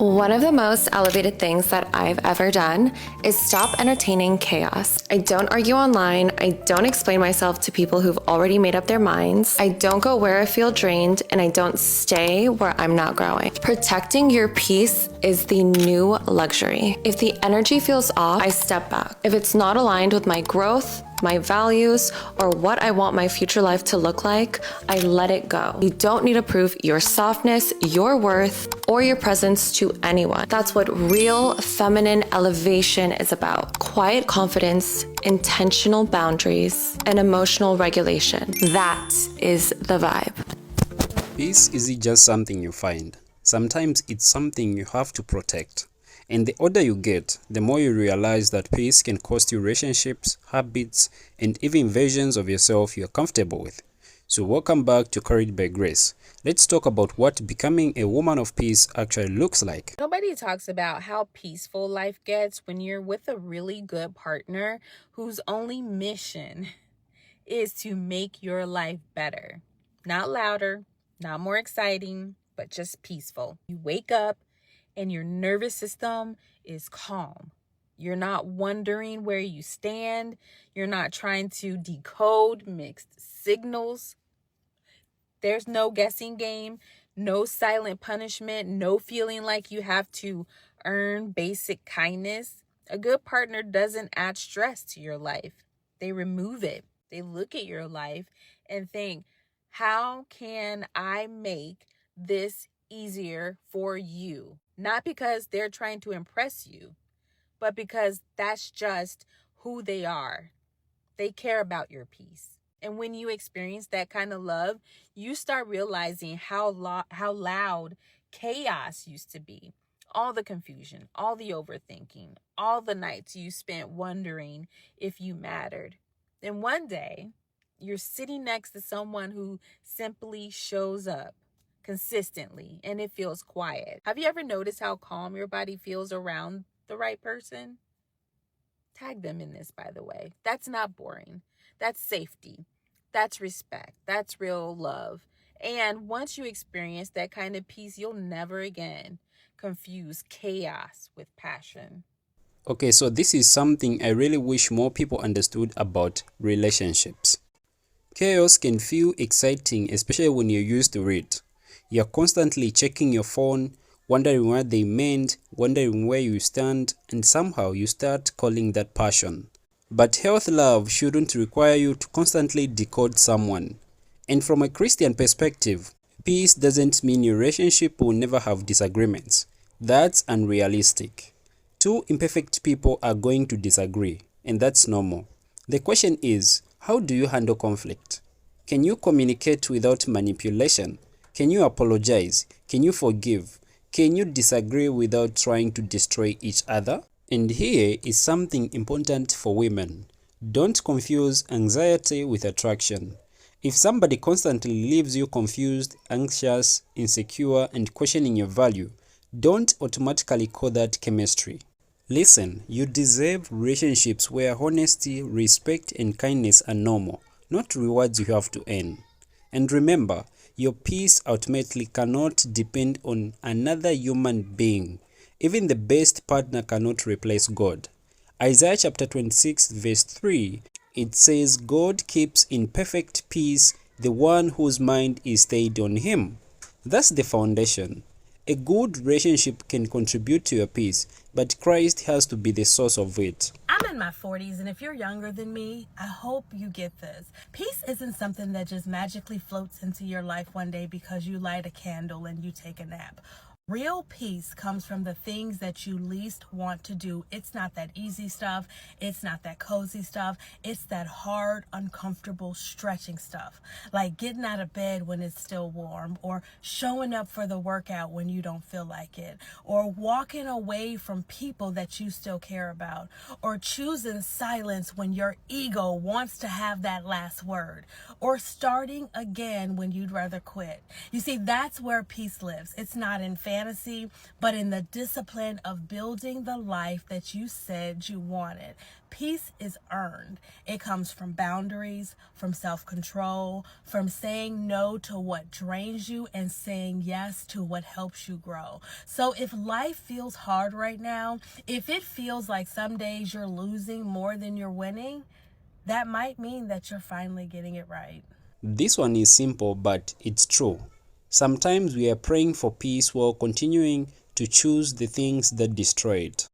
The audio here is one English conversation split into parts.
One of the most elevated things that I've ever done is stop entertaining chaos. I don't argue online. I don't explain myself to people who've already made up their minds. I don't go where I feel drained, and I don't stay where I'm not growing. Protecting your peace is the new luxury. If the energy feels off, I step back. If it's not aligned with my growth, my values, or what I want my future life to look like, I let it go. You don't need to prove your softness, your worth, or your presence to anyone. That's what real feminine elevation is about. Quiet confidence, intentional boundaries, and emotional regulation. That is the vibe. Peace isn't just something you find. Sometimes it's something you have to protect. And the older you get, the more you realize that peace can cost you relationships, habits, and even versions of yourself you're comfortable with. So welcome back to Courage by Grace. Let's talk about what becoming a woman of peace actually looks like. Nobody talks about how peaceful life gets when you're with a really good partner whose only mission is to make your life better. Not louder, not more exciting, but just peaceful. You wake up and your nervous system is calm. You're not wondering where you stand. You're not trying to decode mixed signals. There's no guessing game, no silent punishment, no feeling like you have to earn basic kindness. A good partner doesn't add stress to your life. They remove it. They look at your life and think, how can I make this easier for you? Not because they're trying to impress you, but because that's just who they are. They care about your peace. And when you experience that kind of love, you start realizing how loud chaos used to be. All the confusion, all the overthinking, all the nights you spent wondering if you mattered. And one day, you're sitting next to someone who simply shows up consistently, and it feels quiet. Have you ever noticed how calm your body feels around the right person? Tag them in this, by the way. That's not boring. That's safety. That's respect. That's real love. And once you experience that kind of peace, you'll never again confuse chaos with passion. Okay, so this is something I really wish more people understood about relationships. Chaos can feel exciting, especially when you're used to it. You're constantly checking your phone, wondering what they meant, wondering where you stand, and somehow you start calling that passion. But healthy love shouldn't require you to constantly decode someone. And from a Christian perspective, peace doesn't mean your relationship will never have disagreements. That's unrealistic. Two imperfect people are going to disagree, and that's normal. The question is, how do you handle conflict? Can you communicate without manipulation? Can you apologize? Can you forgive? Can you disagree without trying to destroy each other? And here is something important for women. Don't confuse anxiety with attraction. If somebody constantly leaves you confused, anxious, insecure, and questioning your value, don't automatically call that chemistry. Listen, you deserve relationships where honesty, respect, and kindness are normal, not rewards you have to earn. And remember, your peace ultimately cannot depend on another human being. Even the best partner cannot replace God. Isaiah chapter 26 verse 3, it says, God keeps in perfect peace the one whose mind is stayed on him. That's the foundation. A good relationship can contribute to your peace, but Christ has to be the source of it. I'm in my 40s, and if you're younger than me, I hope you get this. Peace isn't something that just magically floats into your life one day because you light a candle and you take a nap. Real peace comes from the things that you least want to do. It's not that easy stuff. It's not that cozy stuff. It's that hard, uncomfortable, stretching stuff. Like getting out of bed when it's still warm, or showing up for the workout when you don't feel like it, or walking away from people that you still care about, or choosing silence when your ego wants to have that last word, or starting again when you'd rather quit. You see, that's where peace lives. It's not in family. fantasy, but in the discipline of building the life that you said you wanted. Peace is earned. It comes from boundaries, from self-control, from saying no to what drains you and saying yes to what helps you grow. So if life feels hard right now, if it feels like some days you're losing more than you're winning, that might mean that you're finally getting it right. This one is simple, but it's true. Sometimes we are praying for peace while continuing to choose the things that destroy it.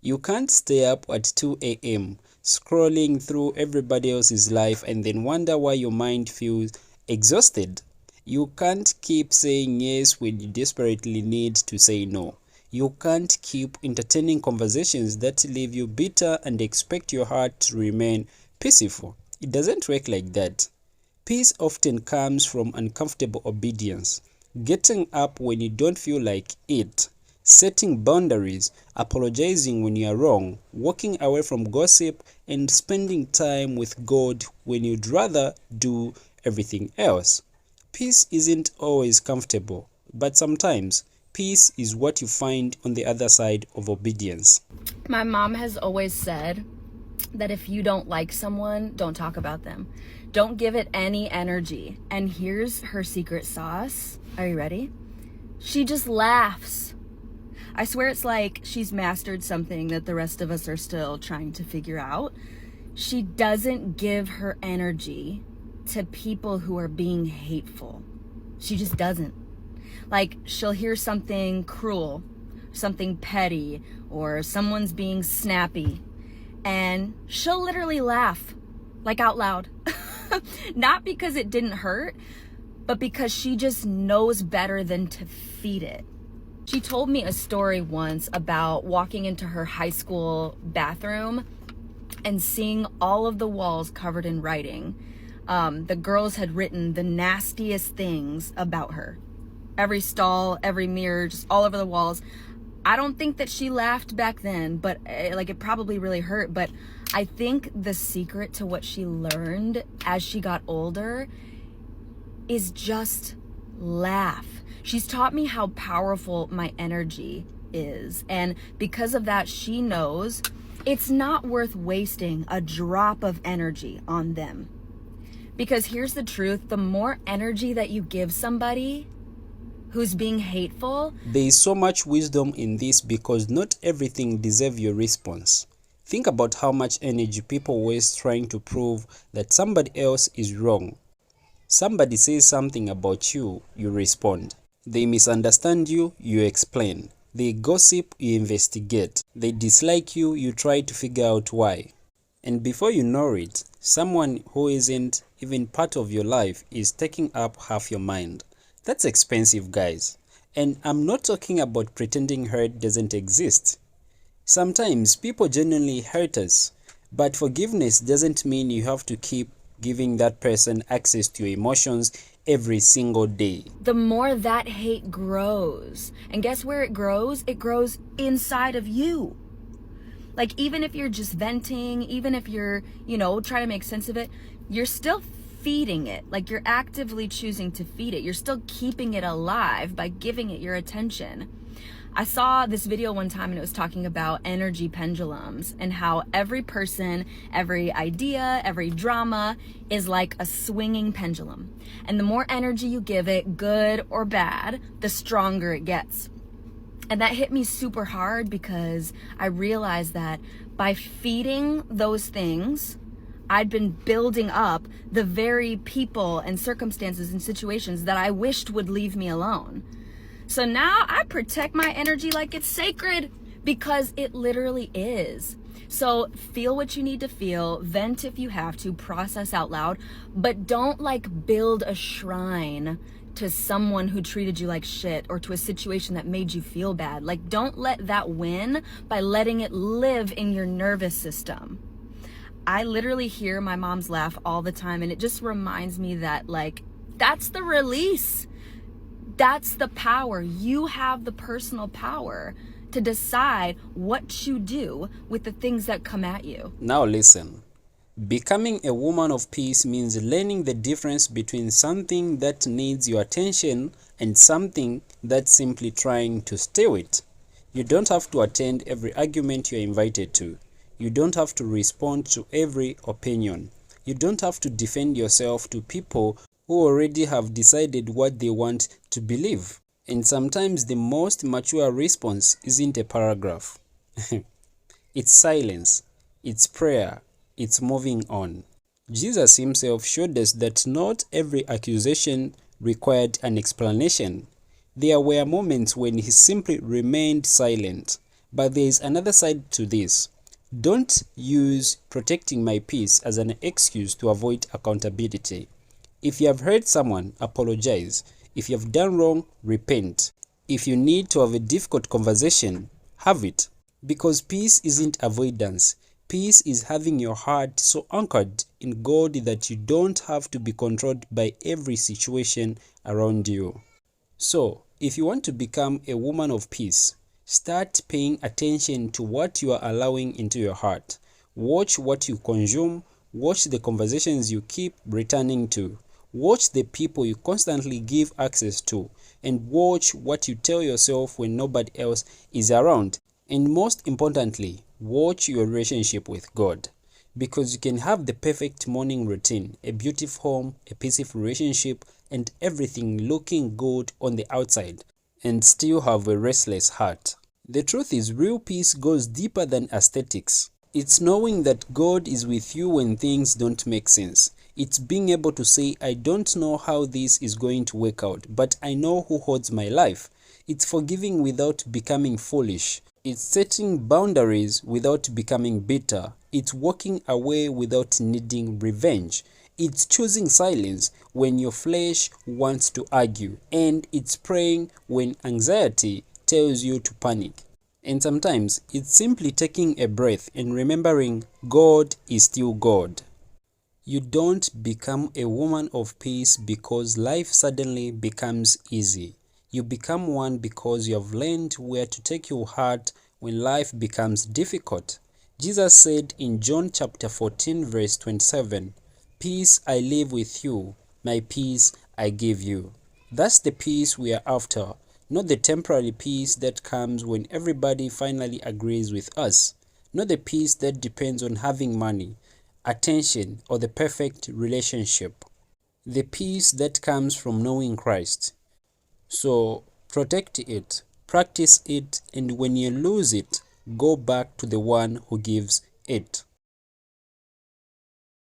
You can't stay up at 2 a.m. scrolling through everybody else's life and then wonder why your mind feels exhausted. You can't keep saying yes when you desperately need to say no. You can't keep entertaining conversations that leave you bitter and expect your heart to remain peaceful. It doesn't work like that. Peace often comes from uncomfortable obedience. Getting up when you don't feel like it, setting boundaries, apologizing when you are wrong, walking away from gossip, and spending time with God when you'd rather do everything else. Peace isn't always comfortable, but sometimes peace is what you find on the other side of obedience. My mom has always said that if you don't like someone, don't talk about them. Don't give it any energy. And here's her secret sauce. Are you ready? She just laughs. I swear it's like she's mastered something that the rest of us are still trying to figure out. She doesn't give her energy to people who are being hateful. She just doesn't. Like, she'll hear something cruel, something petty, or someone's being snappy, and she'll literally laugh, like out loud. Not because it didn't hurt, but because she just knows better than to feed it. She told me a story once about walking into her high school bathroom and seeing all of the walls covered in writing. The girls had written the nastiest things about her. Every stall, every mirror, just all over the walls. I don't think that she laughed back then, but it probably really hurt. But I think the secret to what she learned as she got older is just laugh. She's taught me how powerful my energy is. And because of that, she knows it's not worth wasting a drop of energy on them. Because here's the truth, the more energy that you give somebody who's being hateful. There is so much wisdom in this because not everything deserves your response. Think about how much energy people waste trying to prove that somebody else is wrong. Somebody says something about you, you respond. They misunderstand you, you explain. They gossip, you investigate. They dislike you, you try to figure out why. And before you know it, someone who isn't even part of your life is taking up half your mind. That's expensive, guys. And I'm not talking about pretending hurt doesn't exist. Sometimes people genuinely hurt us, but forgiveness doesn't mean you have to keep giving that person access to your emotions every single day. The more that hate grows, and guess where it grows? It grows inside of you. Like, even if you're just venting, even if you're, trying to make sense of it, you're still feeding it. Like, you're actively choosing to feed it. You're still keeping it alive by giving it your attention. I saw this video one time and it was talking about energy pendulums and how every person, every idea, every drama is like a swinging pendulum. And the more energy you give it, good or bad, the stronger it gets. And that hit me super hard because I realized that by feeding those things, I'd been building up the very people and circumstances and situations that I wished would leave me alone. So now I protect my energy like it's sacred because it literally is. So feel what you need to feel, vent if you have to, process out loud, but don't build a shrine to someone who treated you like shit or to a situation that made you feel bad. Don't let that win by letting it live in your nervous system. I literally hear my mom's laugh all the time, and it just reminds me that that's the release. That's the power. You have the personal power to decide what you do with the things that come at you. Now listen, Becoming a woman of peace means learning the difference between something that needs your attention and something that's simply trying to steal it. You don't have to attend every argument you're invited to. You don't have to respond to every opinion. You don't have to defend yourself to people who already have decided what they want to believe. And sometimes the most mature response isn't a paragraph. It's silence. It's prayer. It's moving on. Jesus himself showed us that not every accusation required an explanation. There were moments when he simply remained silent. But there is another side to this. Don't use protecting my peace as an excuse to avoid accountability. If you have hurt someone, apologize. If you have done wrong, repent. If you need to have a difficult conversation, have it. Because peace isn't avoidance. Peace is having your heart so anchored in God that you don't have to be controlled by every situation around you. So, if you want to become a woman of peace, start paying attention to what you are allowing into your heart. Watch what you consume. Watch the conversations you keep returning to. Watch the people you constantly give access to. And watch what you tell yourself when nobody else is around. And most importantly, watch your relationship with God. Because you can have the perfect morning routine, a beautiful home, a peaceful relationship, and everything looking good on the outside, and still have a restless heart. The truth is, real peace goes deeper than aesthetics. It's knowing that God is with you when things don't make sense. It's being able to say, I don't know how this is going to work out, but I know who holds my life. It's forgiving without becoming foolish. It's setting boundaries without becoming bitter. It's walking away without needing revenge. It's choosing silence when your flesh wants to argue. And it's praying when anxiety tells you to panic. And sometimes it's simply taking a breath and remembering God is still God. You don't become a woman of peace because life suddenly becomes easy. You become one because you have learned where to take your heart when life becomes difficult. Jesus said in John chapter 14 verse 27, "Peace I leave with you, my peace I give you." That's the peace we are after, not the temporary peace that comes when everybody finally agrees with us, not the peace that depends on having money, attention, or the perfect relationship. The peace that comes from knowing Christ. So protect it, practice it, and when you lose it, go back to the one who gives it.